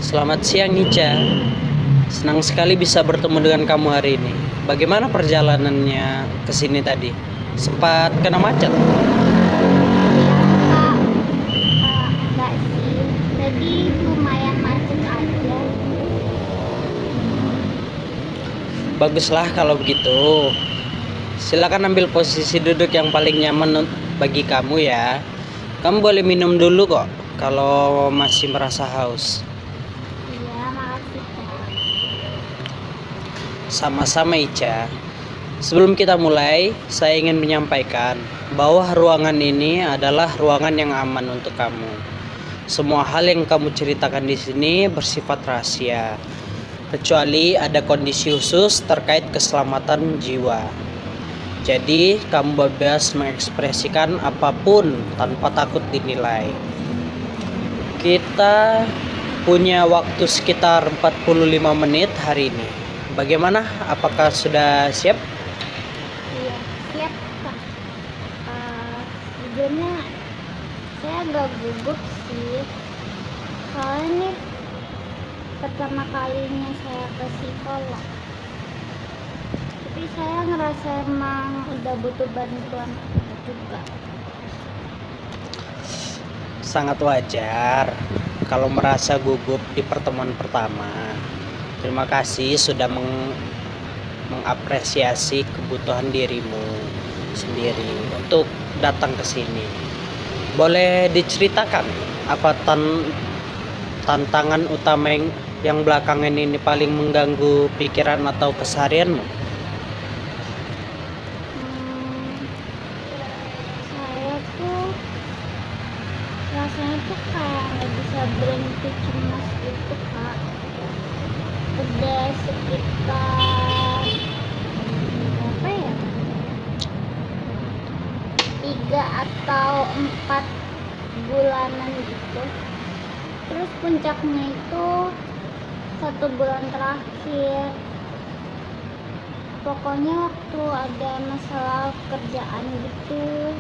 Selamat siang Ica. Senang sekali bisa bertemu dengan kamu hari ini. Bagaimana perjalanannya ke sini tadi? Sempat kena macet? Kak, enggak sih. Tadi lumayan macet aja. Baguslah kalau begitu. Silakan ambil posisi duduk yang paling nyaman bagi kamu ya. Kamu boleh minum dulu kok kalau masih merasa haus. Iya, makasih Kak. Sama-sama Ica. Sebelum kita mulai, saya ingin menyampaikan bahwa ruangan ini adalah ruangan yang aman untuk kamu. Semua hal yang kamu ceritakan di sini bersifat rahasia, kecuali ada kondisi khusus terkait keselamatan jiwa. Jadi, kamu bebas mengekspresikan apapun tanpa takut dinilai. Kita punya waktu sekitar 45 menit hari ini. Bagaimana? Apakah sudah siap? Iya, siap Kak. Sebelumnya saya agak gugup sih. Soalnya nih pertama kalinya saya ke psikolog. Tapi saya ngerasa emang udah butuh bantuan juga. Sangat wajar kalau merasa gugup di pertemuan pertama. Terima kasih sudah mengapresiasi kebutuhan dirimu sendiri untuk datang ke sini. Boleh diceritakan apa tantangan utama yang belakangan ini paling mengganggu pikiran atau keseharianmu? Hmm, saya tuh rasanya tuh kayak nggak bisa berhenti cemas gitu Kak. Udah sekitar berapa ya, 3 atau 4 bulanan gitu. Terus puncaknya itu 1 bulan terakhir. Pokoknya waktu ada masalah kerjaan gitu.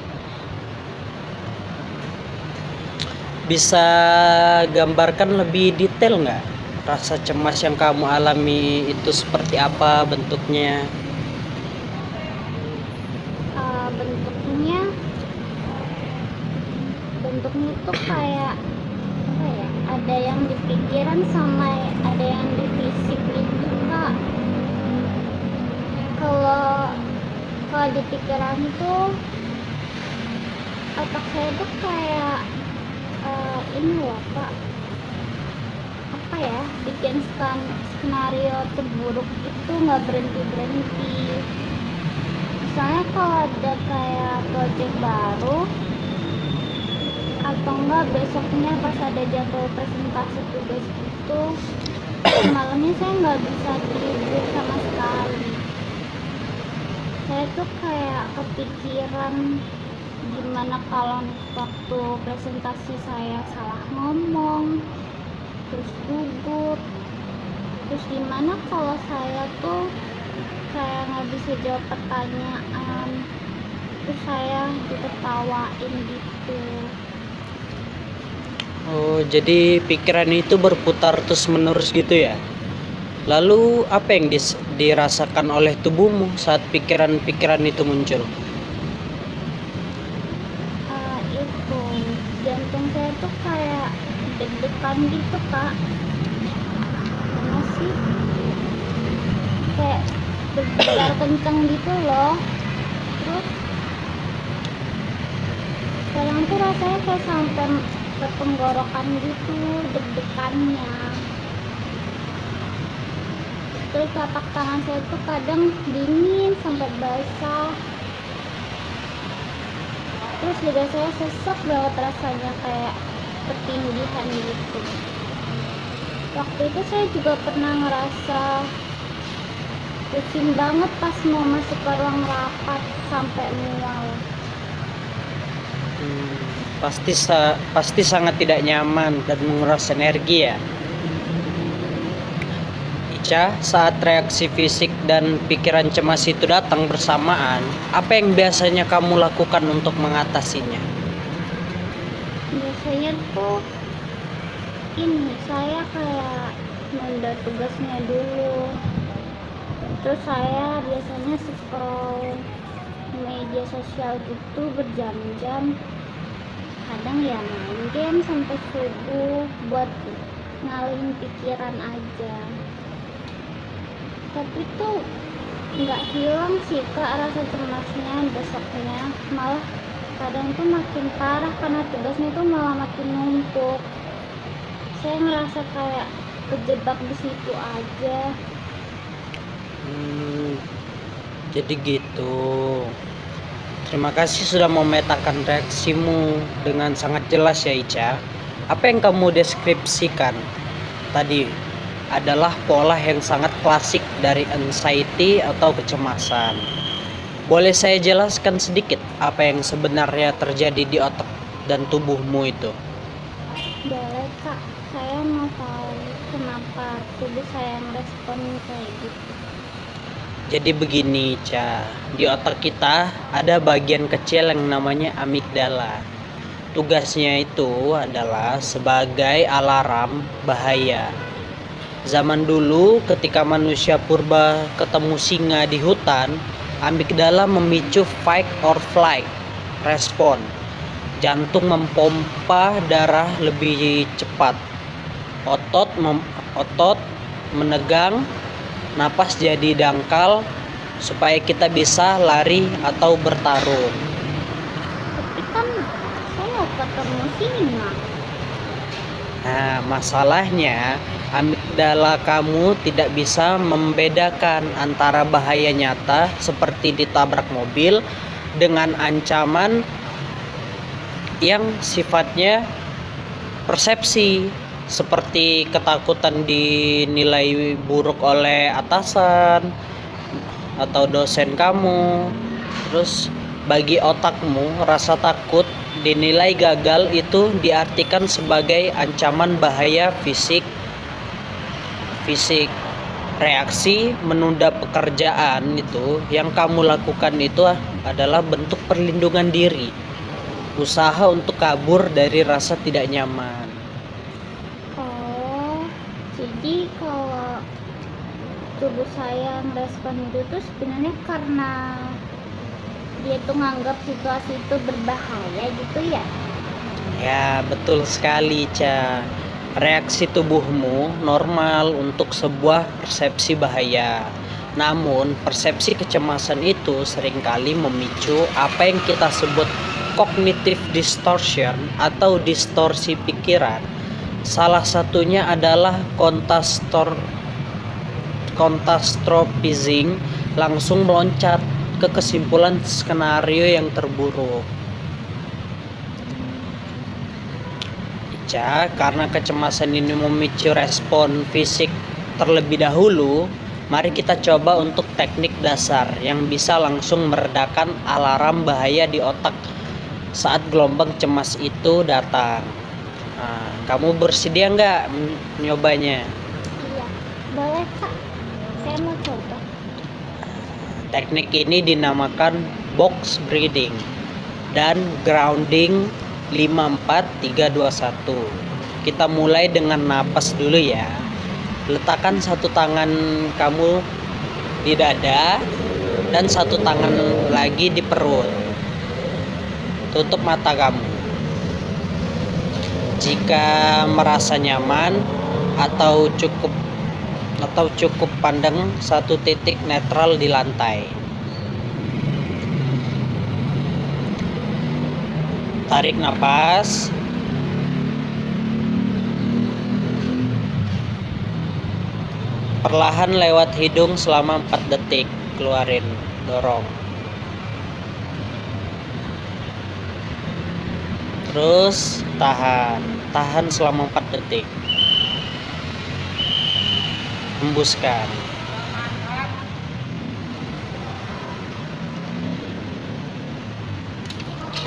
Bisa gambarkan lebih detail nggak? Rasa cemas yang kamu alami itu seperti apa bentuknya? Bentuknya itu kayak apa ya, ada yang di pikiran sama ada yang di fisik gitu Kak. Kalau kalau di pikiran itu otak saya tuh kayak ini loh Kak, apa ya, bikin skenario terburuk itu nggak berhenti berhenti. Misalnya kalau ada kayak project baru atau enggak besoknya pas ada jadwal presentasi tugas itu, malamnya saya nggak bisa tidur sama sekali. Saya tuh kayak kepikiran gimana kalau waktu presentasi saya salah ngomong, terus gugup, terus gimana kalau saya tuh kayak nggak bisa jawab pertanyaan, terus saya diketawain gitu. Oh, jadi pikiran itu berputar terus-menerus gitu ya? Lalu apa yang dirasakan oleh tubuhmu saat pikiran-pikiran itu muncul? Itu jantung saya tuh kayak deg-degan gitu Kak. Karena sih kayak berdebar kenceng gitu loh. Terus kadang tuh rasanya kayak sampai ke tenggorokan gitu deg-degannya. Terus telapak tangan saya tuh kadang dingin sampai basah. Terus lidah saya sesak banget rasanya, kayak ketindihan gitu. Waktu itu saya juga pernah ngerasa pusing banget pas mau masuk ke ruang rapat sampai mual. Pasti sangat tidak nyaman dan menguras energi ya. Ica, saat reaksi fisik dan pikiran cemas itu datang bersamaan, apa yang biasanya kamu lakukan untuk mengatasinya? biasanya tuh ini saya kayak nunda tugasnya dulu, terus saya biasanya scroll media sosial gitu berjam-jam, kadang ya main game sampai subuh buat ngalihin pikiran aja. Tapi tuh nggak hilang sih Kak rasa cemasnya, besoknya malah kadang tuh makin parah karena tugasnya tuh malah makin numpuk. Saya ngerasa kayak kejebak di situ aja. Jadi gitu. Terima kasih sudah memetakan reaksimu dengan sangat jelas ya Ica. Apa yang kamu deskripsikan tadi adalah pola yang sangat klasik dari anxiety atau kecemasan. Boleh saya jelaskan sedikit apa yang sebenarnya terjadi di otak dan tubuhmu itu? Boleh Kak, saya mau tahu kenapa tubuh saya merespon kayak gitu. Jadi begini, Ca. Di otak kita ada bagian kecil yang namanya amigdala. Tugasnya itu adalah sebagai alarm bahaya. Zaman dulu ketika manusia purba ketemu singa di hutan, amigdala memicu fight or flight respon. Jantung mempompa darah lebih cepat. Otot menegang, napas jadi dangkal supaya kita bisa lari atau bertarung. Tapi kan saya mau ketemu singa. Nah, masalahnya amigdala kamu tidak bisa membedakan antara bahaya nyata seperti ditabrak mobil dengan ancaman yang sifatnya persepsi, seperti ketakutan dinilai buruk oleh atasan atau dosen kamu. Terus bagi otakmu, rasa takut dinilai gagal itu diartikan sebagai ancaman bahaya fisik. Reaksi menunda pekerjaan itu yang kamu lakukan itu adalah bentuk perlindungan diri, usaha untuk kabur dari rasa tidak nyaman. Oh, jadi kalau tubuh saya merespon itu tuh sebenarnya karena dia tuh nganggap situasi itu berbahaya gitu ya? Ya, betul sekali, Ca. Reaksi tubuhmu normal untuk sebuah persepsi bahaya. Namun, persepsi kecemasan itu seringkali memicu apa yang kita sebut cognitive distortion atau distorsi pikiran. Salah satunya adalah catastrophizing, langsung meloncat ke kesimpulan skenario yang terburuk. Karena kecemasan ini memicu respon fisik terlebih dahulu, mari kita coba untuk teknik dasar yang bisa langsung meredakan alarm bahaya di otak saat gelombang cemas itu datang. Nah, kamu bersedia nggak menyobanya? Iya, boleh Kak, saya mau coba. Teknik ini dinamakan box breathing dan grounding 54321. Kita mulai dengan napas dulu ya. Letakkan satu tangan kamu di dada dan satu tangan lagi di perut. Tutup mata kamu. Jika merasa nyaman atau cukup pandang satu titik netral di lantai. Tarik napas. Perlahan lewat hidung selama 4 detik. Keluarin, dorong. Terus tahan selama 4 detik. Hembuskan.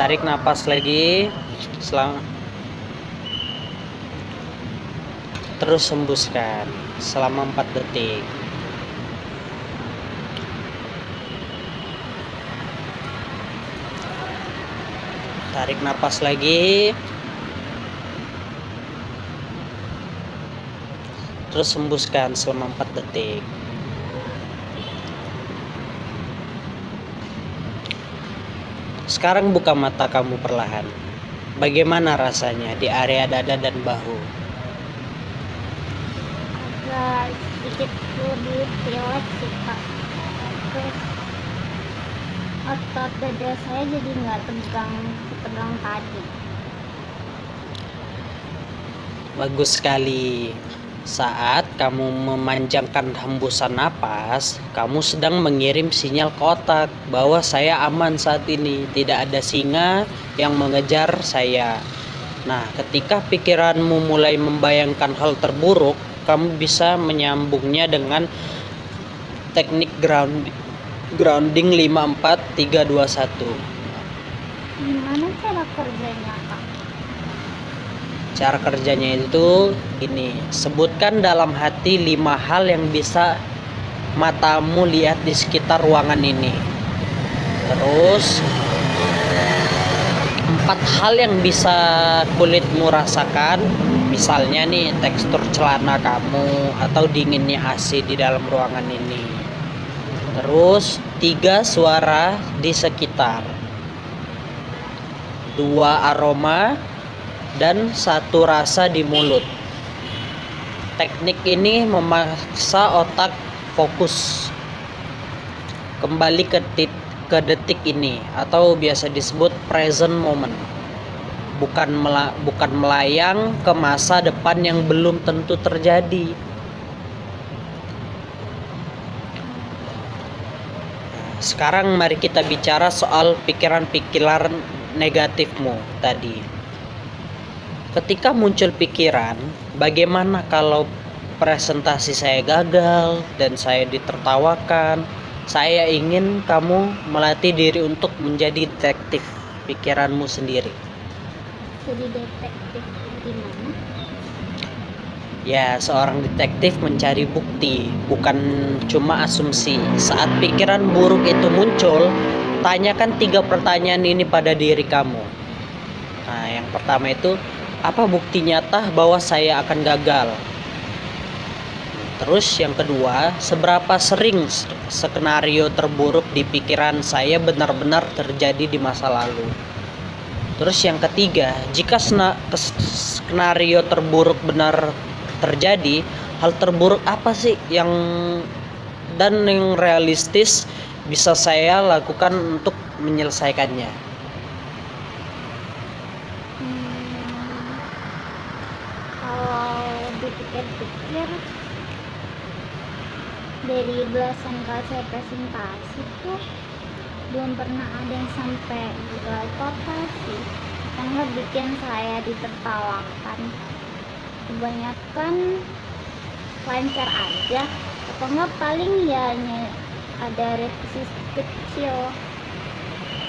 Tarik napas lagi terus hembuskan selama 4 detik. Tarik napas lagi, terus hembuskan selama 4 detik. Sekarang buka mata kamu perlahan. Bagaimana rasanya di area dada dan bahu? Agak sedikit lebih rileks sih Kak. Terus otot dada saya jadi nggak tegang tadi. Bagus sekali. Saat kamu memanjangkan hembusan napas, kamu sedang mengirim sinyal ke otak bahwa saya aman saat ini, tidak ada singa yang mengejar saya. Nah, ketika pikiranmu mulai membayangkan hal terburuk, kamu bisa menyambungnya dengan teknik grounding 54321. Gimana cara kerjanya Kak? Cara kerjanya itu ini, sebutkan dalam hati 5 hal yang bisa matamu lihat di sekitar ruangan ini. Terus 4 hal yang bisa kulitmu rasakan, misalnya nih tekstur celana kamu atau dinginnya AC di dalam ruangan ini. Terus 3 suara di sekitar, 2 aroma, dan 1 rasa di mulut. Teknik ini memaksa otak fokus kembali ke detik ini, atau biasa disebut present moment, bukan melayang ke masa depan yang belum tentu terjadi. Sekarang mari kita bicara soal pikiran-pikiran negatifmu tadi. Ketika muncul pikiran, bagaimana kalau presentasi saya gagal dan saya ditertawakan? Saya ingin kamu melatih diri untuk menjadi detektif pikiranmu sendiri. Jadi detektif gimana? Ya, seorang detektif mencari bukti, bukan cuma asumsi. Saat pikiran buruk itu muncul, tanyakan 3 pertanyaan ini pada diri kamu. Nah, yang pertama itu, apa bukti nyata bahwa saya akan gagal? Terus yang kedua, seberapa sering skenario terburuk di pikiran saya benar-benar terjadi di masa lalu? Terus yang ketiga, jika skenario terburuk benar terjadi, hal terburuk apa sih yang realistis bisa saya lakukan untuk menyelesaikannya? Kalau dipikir-pikir, dari belasan kali saya presentasi tuh belum pernah ada yang sampai gagal total sih, karena bikin saya ditertawakan. Kebanyakan lancar aja, atau enggak paling ya ada revisi kecil,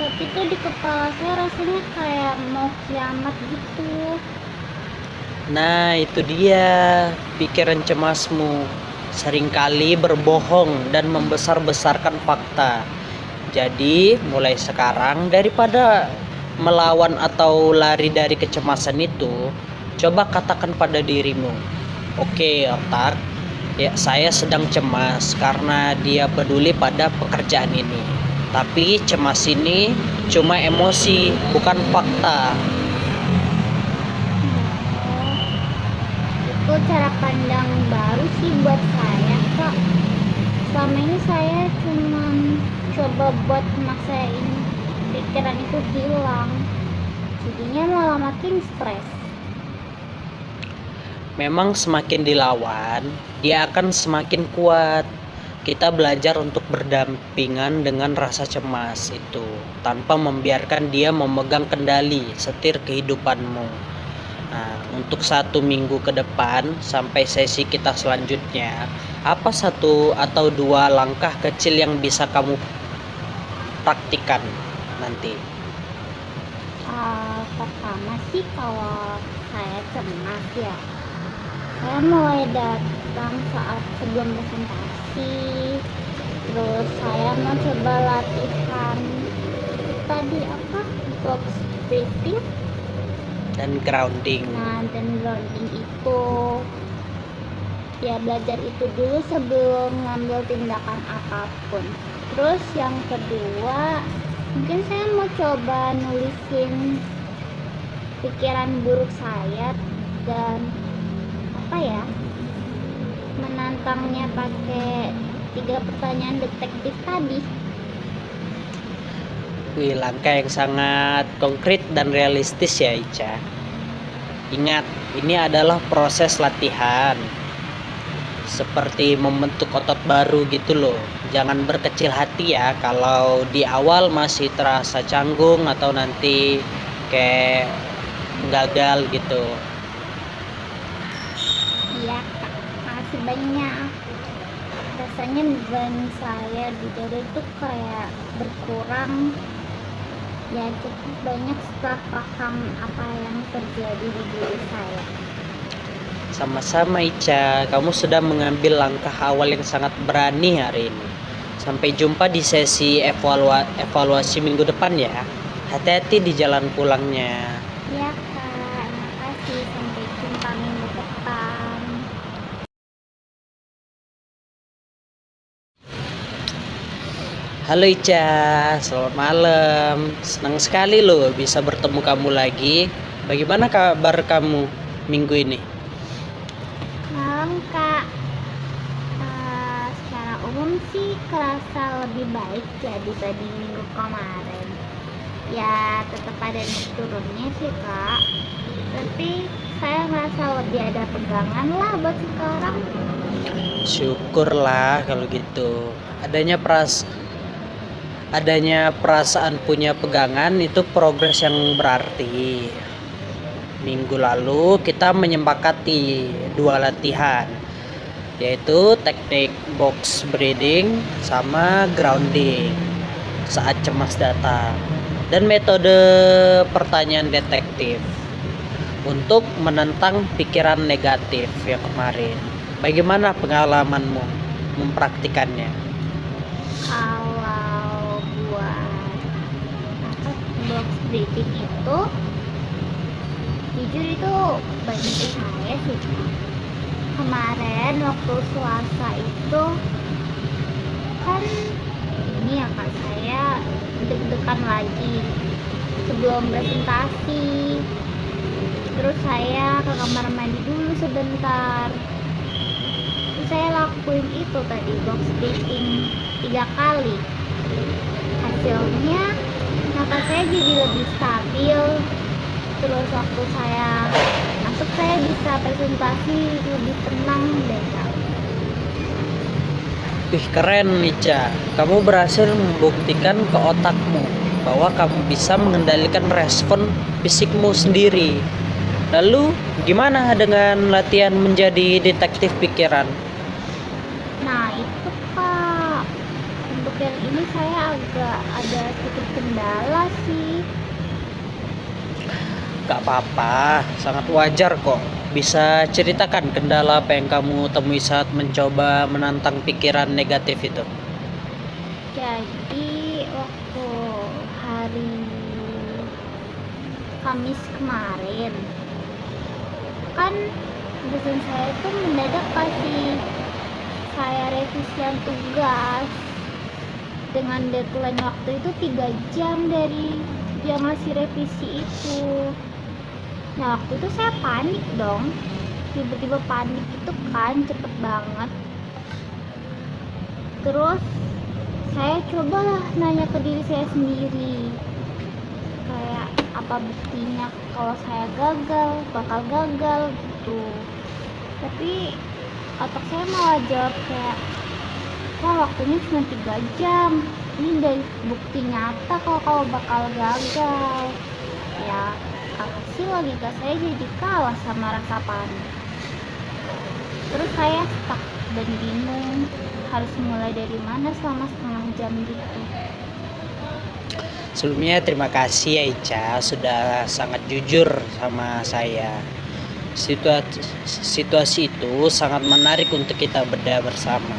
tapi tuh di kepala saya rasanya kayak mau kiamat gitu. Nah, itu dia pikiran cemasmu. Seringkali berbohong dan membesar-besarkan fakta. Jadi, mulai sekarang daripada melawan atau lari dari kecemasan itu, coba katakan pada dirimu, "Oke, otak, ya saya sedang cemas karena dia peduli pada pekerjaan ini. Tapi cemas ini cuma emosi, bukan fakta." Itu cara pandang baru sih buat saya Kak. Selama ini saya cuma coba buat maksain pikiran itu hilang, jadinya malah makin stres. Memang semakin dilawan, dia akan semakin kuat. Kita belajar untuk berdampingan dengan rasa cemas itu, tanpa membiarkan dia memegang kendali setir kehidupanmu. Nah, untuk 1 minggu ke depan sampai sesi kita selanjutnya, apa 1 atau 2 langkah kecil yang bisa kamu praktikan nanti? Pertama sih, kalau saya cemas ya, saya mulai datang saat sebelum presentasi. Terus saya mau coba latihan tadi box breathing Dan grounding. dan grounding itu. ya belajar itu dulu sebelum ngambil tindakan apapun. Terus yang kedua, mungkin saya mau coba nulisin pikiran buruk saya dan menantangnya pakai 3 pertanyaan detektif tadi. Wih, langkah yang sangat konkret dan realistis ya Ica. Ingat, ini adalah proses latihan. Seperti membentuk otot baru gitu loh. Jangan berkecil hati ya kalau di awal masih terasa canggung atau nanti kayak gagal gitu. Iya kak, makasih banyak. Rasanya beban saya di dada itu kayak berkurang, ya cukup banyak setelah paham apa yang terjadi di diri saya. Sama-sama Ica, kamu sudah mengambil langkah awal yang sangat berani hari ini. Sampai jumpa di sesi evaluasi minggu depan ya. Hati-hati di jalan pulangnya. Ya kak, makasih, sampai jumpa minggu depan. Halo Ica, selamat malam. Senang sekali loh bisa bertemu kamu lagi. Bagaimana kabar kamu minggu ini? Malam kak. Secara umum sih kerasa lebih baik ya dibanding minggu kemarin. Ya tetap ada naik turunnya sih kak, tapi saya ngerasa lebih ada pegangan lah buat sekarang. Syukurlah kalau gitu. Adanya perasaan punya pegangan itu progres yang berarti. Minggu lalu kita menyepakati 2 latihan, yaitu teknik box breathing sama grounding saat cemas datang, dan metode pertanyaan detektif untuk menentang pikiran negatif yang kemarin. Bagaimana pengalamanmu mempraktikannya? Kalau buat box breathing itu jujur itu bantu saya sih. Kemarin waktu Selasa itu kan ini ya kak, saya deg-degan lagi sebelum presentasi. Terus saya ke kamar mandi dulu sebentar. Terus saya lakuin itu tadi, box breathing 3 kali. Hasilnya nafas saya jadi lebih stabil. Terus waktu saya masuk, saya bisa presentasi lebih tenang deh kak. Wih, keren Ica. Kamu berhasil membuktikan ke otakmu bahwa kamu bisa mengendalikan respon fisikmu sendiri. Lalu gimana dengan latihan menjadi detektif pikiran? Nah itu kak, untuk yang ini saya agak ada sedikit kendala sih. Gak apa-apa, sangat wajar kok. Bisa ceritakan kendala apa yang kamu temui saat mencoba menantang pikiran negatif itu? Jadi waktu hari Kamis kemarin kan dosen saya itu mendadak kasih saya revisian tugas dengan deadline waktu itu 3 jam dari dia ngasih revisi itu. Nah waktu itu saya panik dong, tiba-tiba panik itu kan cepet banget. Terus saya cobalah nanya ke diri saya sendiri, kayak apa buktinya kalau saya bakal gagal gitu. Tapi otak saya malah jawab kayak, wah waktunya cuma 3 jam, ini dari bukti nyata kalau bakal gagal. Ya sih logika saya jadi kalah sama rasa panik. Terus saya stuck dan bingung harus mulai dari mana selama setengah jam gitu. Sebelumnya terima kasih ya Ica, sudah sangat jujur sama saya. Situasi itu sangat menarik untuk kita bedah bersama.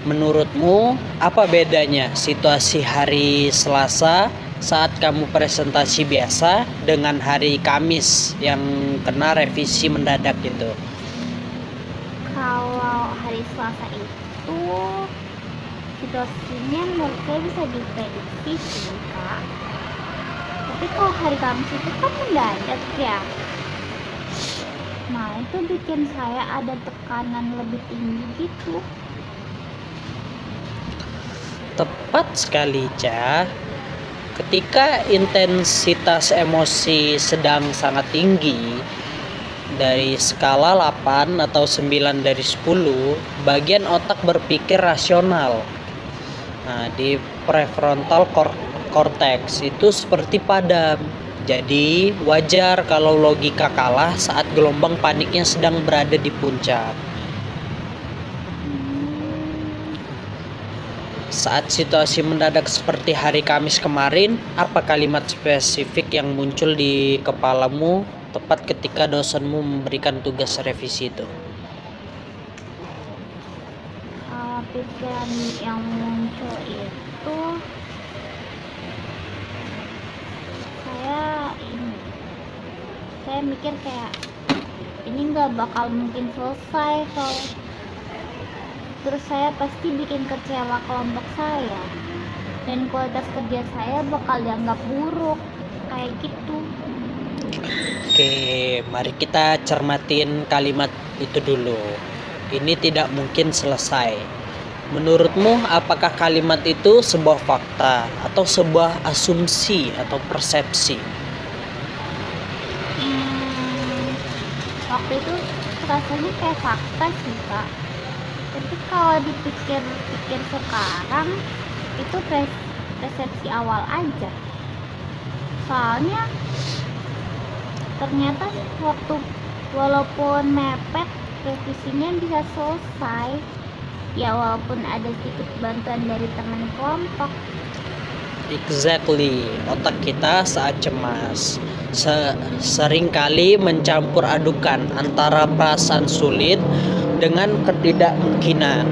Menurutmu apa bedanya situasi hari Selasa saat kamu presentasi biasa dengan hari Kamis yang kena revisi mendadak gitu? Kalau Selasa itu situasinya menurut saya bisa diprediksi sih Kak. Tapi kalau hari Kamis itu kan mendadak ya. Nah itu bikin saya ada tekanan lebih tinggi gitu. Tepat sekali, Ca. Ketika intensitas emosi sedang sangat tinggi, dari skala 8 atau 9 dari 10, bagian otak berpikir rasional. Nah, di prefrontal cortex itu seperti padam. Jadi, wajar kalau logika kalah saat gelombang paniknya sedang berada di puncak. Saat situasi mendadak seperti hari Kamis kemarin, apa kalimat spesifik yang muncul di kepalamu tepat ketika dosenmu memberikan tugas revisi itu? Pikiran yang muncul itu saya mikir kayak ini nggak bakal mungkin selesai kalau terus saya pasti bikin kecewa kelompok saya dan kualitas kerja saya bakal dianggap buruk kayak gitu. Oke, mari kita cermatin kalimat itu dulu. Ini tidak mungkin selesai. Menurutmu, apakah kalimat itu sebuah fakta atau sebuah asumsi atau persepsi? Waktu itu rasanya kayak fakta sih Kak. Tapi kalau dipikir-pikir sekarang itu persepsi awal aja. Soalnya ternyata walaupun mepet revisinya bisa selesai. Ya walaupun ada sedikit bantuan dari teman kelompok. Exactly, otak kita saat cemas seringkali mencampur adukan antara perasaan sulit dengan ketidakmungkinan.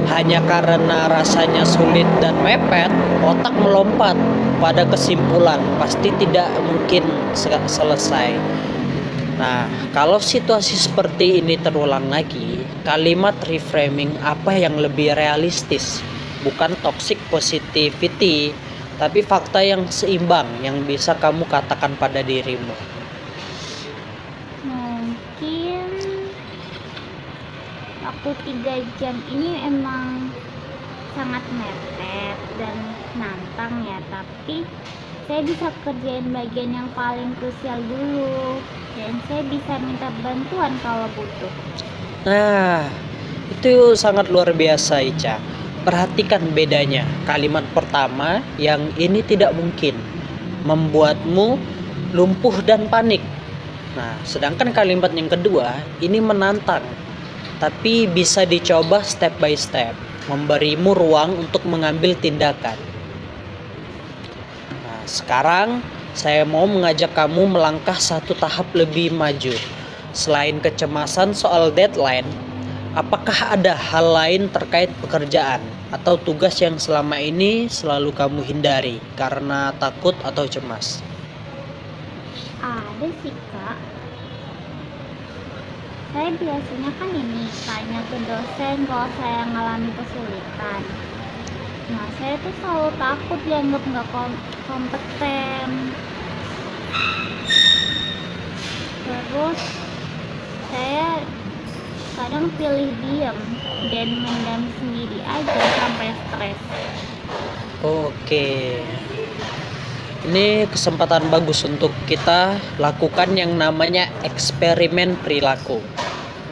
Hanya karena rasanya sulit dan mepet, otak melompat pada kesimpulan pasti tidak mungkin selesai. Nah, kalau situasi seperti ini terulang lagi, kalimat reframing apa yang lebih realistis? Bukan toxic positivity, tapi fakta yang seimbang yang bisa kamu katakan pada dirimu. Mungkin waktu 3 jam ini emang sangat mepet dan nantang ya, tapi saya bisa kerjain bagian yang paling krusial dulu dan saya bisa minta bantuan kalau butuh. Nah, itu sangat luar biasa, Ica. Perhatikan bedanya. Kalimat pertama yang ini tidak mungkin membuatmu lumpuh dan panik. Nah, sedangkan kalimat yang kedua ini menantang, tapi bisa dicoba step by step, memberimu ruang untuk mengambil tindakan. Nah, sekarang saya mau mengajak kamu melangkah satu tahap lebih maju. Selain kecemasan soal deadline, apakah ada hal lain terkait pekerjaan atau tugas yang selama ini selalu kamu hindari karena takut atau cemas? Ada sih Kak. Saya biasanya kan tanya ke dosen kalau saya ngalami kesulitan. Nah saya tuh selalu takut dianggap nggak kompeten. Terus saya kadang pilih diam dan mendam sendiri aja sampai stres. Oke, ini kesempatan bagus untuk kita lakukan yang namanya eksperimen perilaku.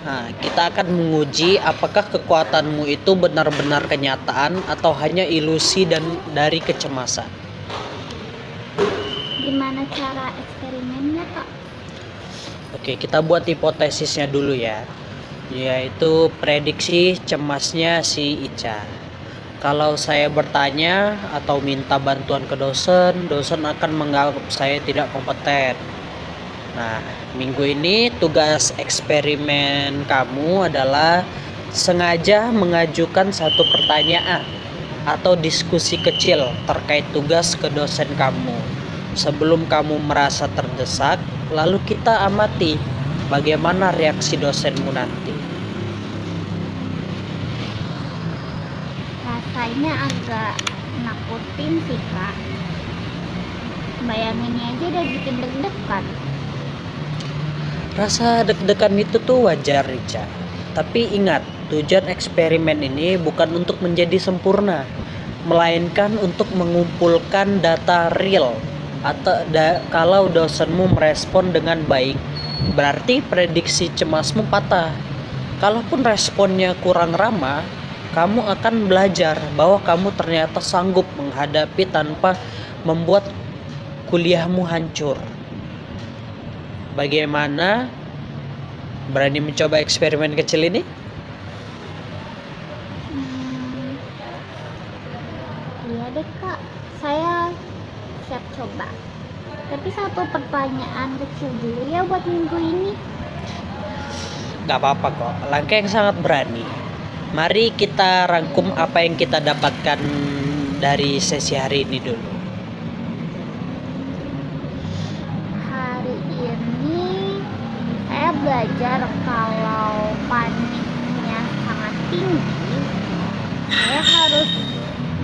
Nah, kita akan menguji apakah kekuatanmu itu benar-benar kenyataan atau hanya ilusi dan dari kecemasan. Gimana cara eksperimennya Kak? Oke, kita buat hipotesisnya dulu ya. Yaitu prediksi cemasnya si Ica. Kalau saya bertanya atau minta bantuan ke dosen akan menganggap saya tidak kompeten. Nah, minggu ini tugas eksperimen kamu adalah sengaja mengajukan satu pertanyaan atau diskusi kecil terkait tugas ke dosen kamu. Sebelum kamu merasa terdesak, lalu kita amati bagaimana reaksi dosenmu nanti. rasanya agak nakutin sih Kak. Bayanginnya aja udah bikin deg-degan. Rasa deg-degan itu tuh wajar, Rica. Tapi ingat, tujuan eksperimen ini bukan untuk menjadi sempurna, melainkan untuk mengumpulkan data real. Atau kalau dosenmu merespon dengan baik, berarti prediksi cemasmu patah. Kalaupun responnya kurang ramah, kamu akan belajar bahwa kamu ternyata sanggup menghadapi tanpa membuat kuliahmu hancur. Bagaimana? Berani mencoba eksperimen kecil ini? Iya deh Kak, saya siap coba. Tapi satu pertanyaan kecil dulu ya buat minggu ini. Gak apa-apa kok, langkah yang sangat berani. Mari kita rangkum apa yang kita dapatkan dari sesi hari ini dulu. Hari ini saya belajar kalau paniknya sangat tinggi, saya harus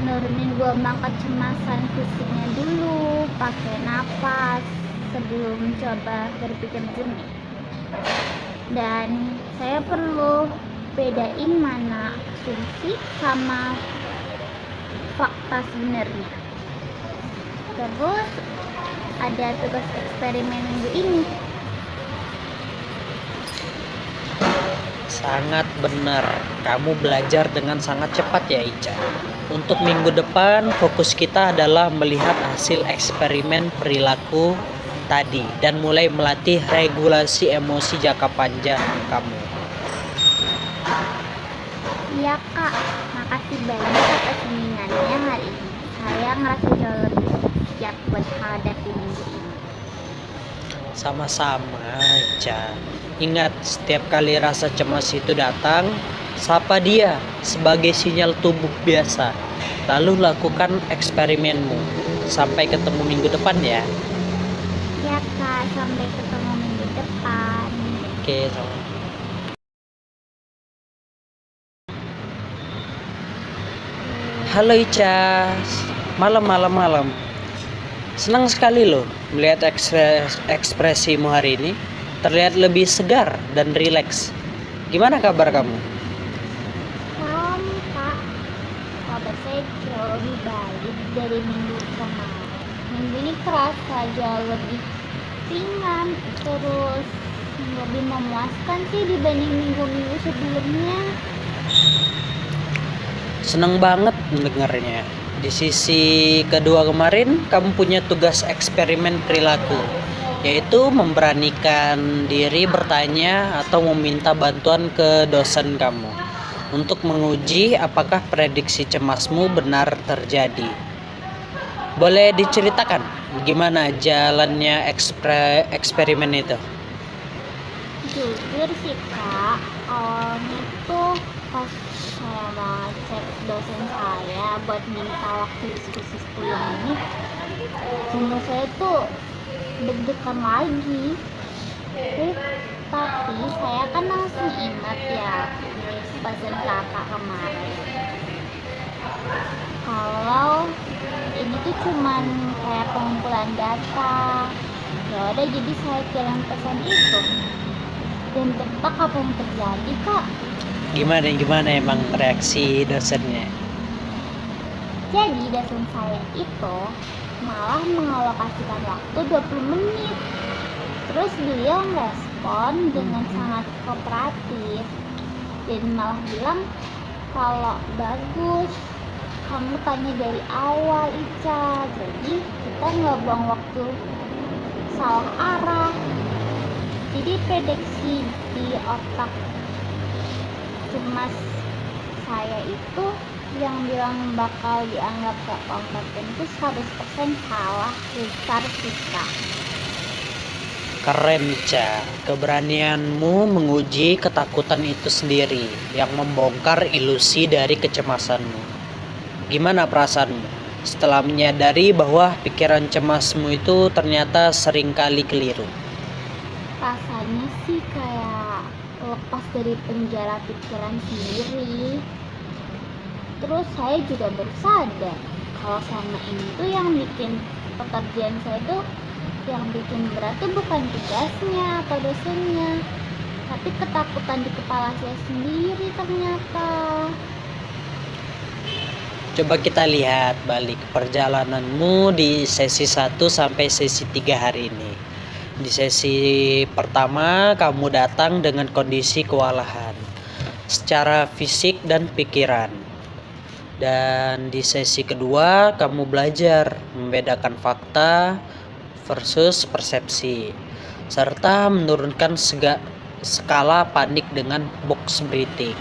nurunin gelombang kecemasan fisiknya dulu, pakai napas sebelum coba berpikir jernih. Dan saya perlu bedain mana asumsi sama fakta sebenarnya. Terus ada tugas eksperimen minggu ini. Sangat benar, kamu belajar dengan sangat cepat ya Ica. Untuk minggu depan fokus kita adalah melihat hasil eksperimen perilaku tadi dan mulai melatih regulasi emosi jangka panjang kamu. Iya Kak, makasih banyak atas bimbingannya hari ini. Saya ngerasa jauh lebih siap buat menghadapi minggu ini. Sama-sama Ica. Ingat, setiap kali rasa cemas itu datang, sapa dia sebagai sinyal tubuh biasa. Lalu lakukan eksperimenmu. Sampai ketemu minggu depan ya. Ya Kak, sampai ketemu minggu depan. Oke, sama. Halo Ica, malam. Senang sekali loh melihat ekspresimu hari ini. Terlihat lebih segar dan rileks. Gimana kabar kamu? Kak, kabar saya jauh lebih baik dari minggu kemarin. Minggu ini kerasa jauh lebih ringan, terus lebih memuaskan sih dibanding minggu-minggu sebelumnya. Seneng banget mendengarnya. Di sisi kedua kemarin kamu punya tugas eksperimen perilaku, yaitu memberanikan diri bertanya atau meminta bantuan ke dosen kamu untuk menguji apakah prediksi cemasmu benar terjadi. Boleh diceritakan gimana jalannya eksperimen itu? Jujur sih Kak, awalnya tuh pas saya mau cek dosen saya buat minta waktu diskusi 10 menit, jantung saya tuh deg-degan lagi. Tapi saya kan langsung ingat ya pesan kakak kemarin kalau ini tuh cuman kayak pengumpulan data. Ya udah, jadi saya kirim pesan itu dan tebak apa yang terjadi Kak. Gimana emang reaksi dosennya? Jadi dosen saya itu malah mengalokasikan waktu 20 menit. Terus beliau merespon dengan sangat kooperatif dan malah bilang kalau bagus kamu tanya dari awal Ica, jadi kita nggak buang waktu salah arah. Jadi prediksi di otak cemas saya itu yang bilang bakal dianggap gak kompeten itu 100% salah besar sih Kak. Keren Ica, keberanianmu menguji ketakutan itu sendiri yang membongkar ilusi dari kecemasanmu. Gimana perasaanmu setelah menyadari bahwa pikiran cemasmu itu ternyata seringkali keliru? Rasanya sih kayak lepas dari penjara pikiran sendiri. Terus saya juga baru sadar kalau selama ini tuh yang bikin pekerjaan saya tuh yang bikin berat tuh bukan tugasnya atau dosennya, tapi ketakutan di kepala saya sendiri ternyata. Coba kita lihat balik perjalananmu di sesi 1 sampai sesi 3 hari ini. Di sesi pertama kamu datang dengan kondisi kewalahan secara fisik dan pikiran. Dan di sesi kedua kamu belajar membedakan fakta versus persepsi, serta menurunkan skala panik dengan box breathing.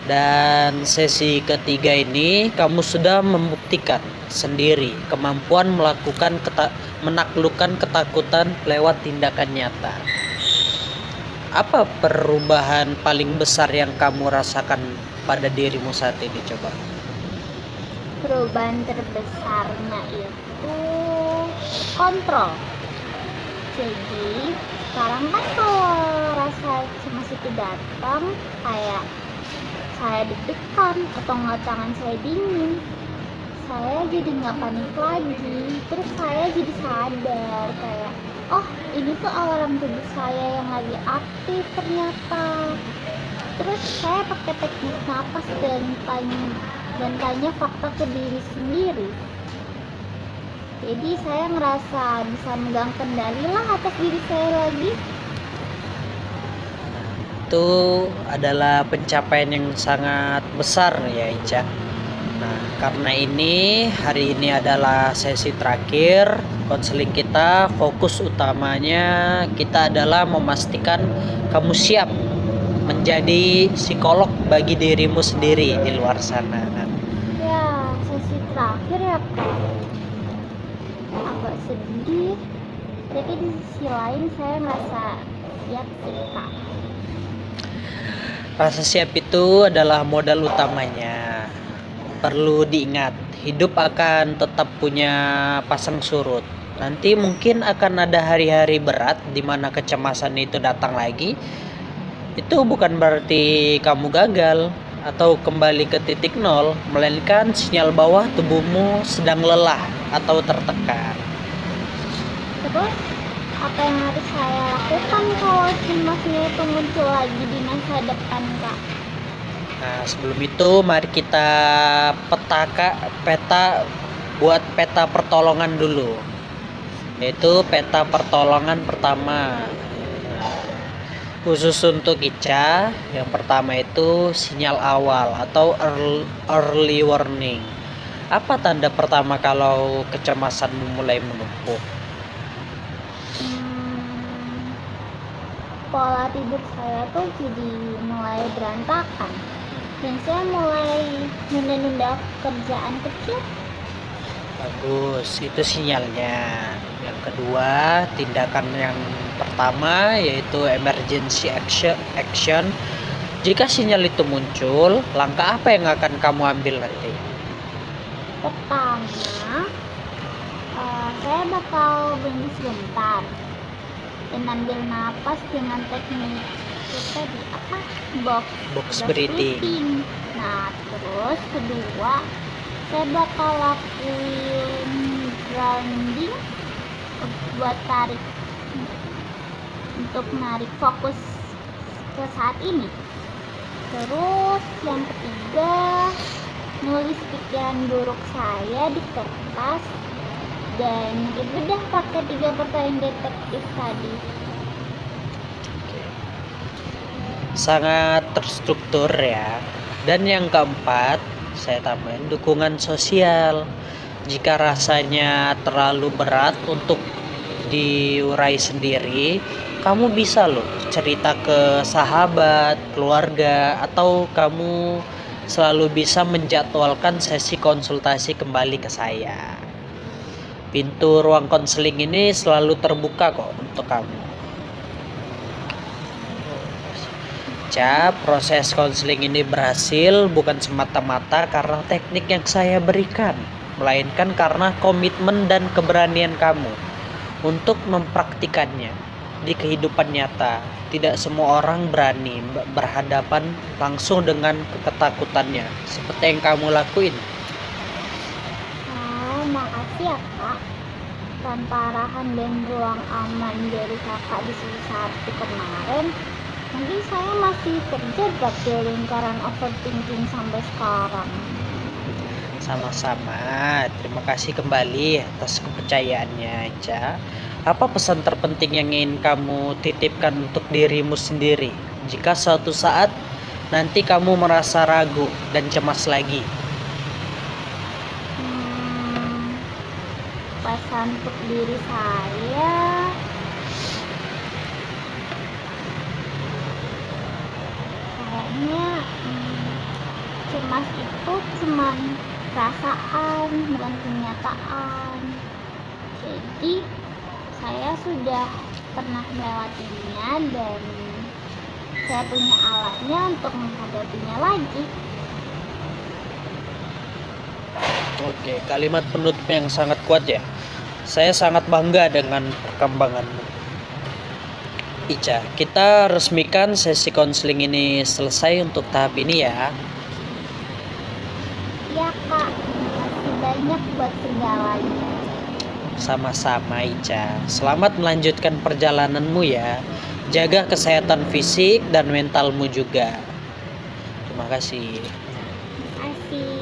Dan sesi ketiga ini kamu sudah membuktikan sendiri kemampuan menaklukkan ketakutan lewat tindakan nyata. Apa perubahan paling besar yang kamu rasakan pada dirimu saat ini? Coba. Perubahan terbesarnya itu kontrol. Jadi sekarang kan kalau rasa cemas itu datang, kayak saya deg-degan atau nggak tangan saya dingin, saya jadi nggak panik lagi. Terus saya jadi sadar kayak, oh ini tuh alarm tubuh saya yang lagi aktif ternyata. Terus saya pakai teknik napas dan tanya fakta ke diri sendiri. Jadi saya ngerasa bisa megang kendali lah atas diri saya lagi. Itu adalah pencapaian yang sangat besar ya Ica. Nah, karena ini hari ini adalah sesi terakhir konseling kita, fokus utamanya kita adalah memastikan kamu siap menjadi psikolog bagi dirimu sendiri di luar sana. Ya, sesi terakhir ya Kak. Agak sedih, tapi di sisi lain saya merasa siap sih Kak. Rasa siap itu adalah modal utamanya. Perlu diingat, hidup akan tetap punya pasang surut. Nanti mungkin akan ada hari-hari berat di mana kecemasan itu datang lagi. Itu bukan berarti kamu gagal atau kembali ke titik nol, melainkan sinyal bahwa tubuhmu sedang lelah atau tertekan. Terus apa yang harus saya lakukan kalau cemasnya itu muncul lagi di masa depan Kak? Nah, sebelum itu mari kita buat peta pertolongan dulu. Yaitu peta pertolongan pertama. Khusus untuk Ica, yang pertama itu sinyal awal atau early warning. Apa tanda pertama kalau kecemasanmu mulai menumpuk? Pola tidur saya tuh jadi mulai berantakan dan saya mulai nunda-nunda kerjaan kecil. Bagus, itu sinyalnya. Yang kedua, tindakan yang pertama yaitu emergency action. Jika sinyal itu muncul, langkah apa yang akan kamu ambil nanti? Pertama, saya bakal berhenti sebentar dan ambil napas dengan teknik tadi box breathing. Nah, terus kedua saya bakal lakuin grounding buat untuk menarik fokus ke saat ini. Terus yang ketiga, nulis pikiran buruk saya di kertas dan dibedah pakai 3 pertanyaan detektif tadi. Sangat terstruktur ya. Dan yang keempat, saya tambahin dukungan sosial. Jika rasanya terlalu berat untuk diurai sendiri, kamu bisa loh cerita ke sahabat, keluarga, atau kamu selalu bisa menjadwalkan sesi konsultasi kembali ke saya. Pintu ruang konseling ini selalu terbuka kok untuk kamu. Proses konseling ini berhasil bukan semata-mata karena teknik yang saya berikan, melainkan karena komitmen dan keberanian kamu untuk mempraktikannya. di kehidupan nyata. Tidak semua orang berani berhadapan langsung dengan ketakutannya seperti yang kamu lakuin. Makasih ya kak. Tanpa arahan dan ruang aman dari kakak di semester 1 kemarin, mungkin saya masih terjebak di lingkaran overthinking sampai sekarang. Sama-sama. Terima kasih kembali atas kepercayaannya, Ica. Apa pesan terpenting yang ingin kamu titipkan untuk dirimu sendiri jika suatu saat nanti kamu merasa ragu dan cemas lagi? Pesan untuk diri saya, kayaknya cemas itu cuman perasaan, bukan kenyataan. Jadi saya sudah pernah melewatinya dan saya punya alatnya untuk menghadapinya lagi. Oke, kalimat penutup yang sangat kuat ya. Saya sangat bangga dengan perkembanganmu, Ica. Kita resmikan sesi konseling ini selesai untuk tahap ini ya. Iya kak, terima kasih banyak buat segalanya. Sama-sama, Ica. Selamat melanjutkan perjalananmu ya. Jaga kesehatan fisik dan mentalmu juga. Terima kasih. Terima kasih.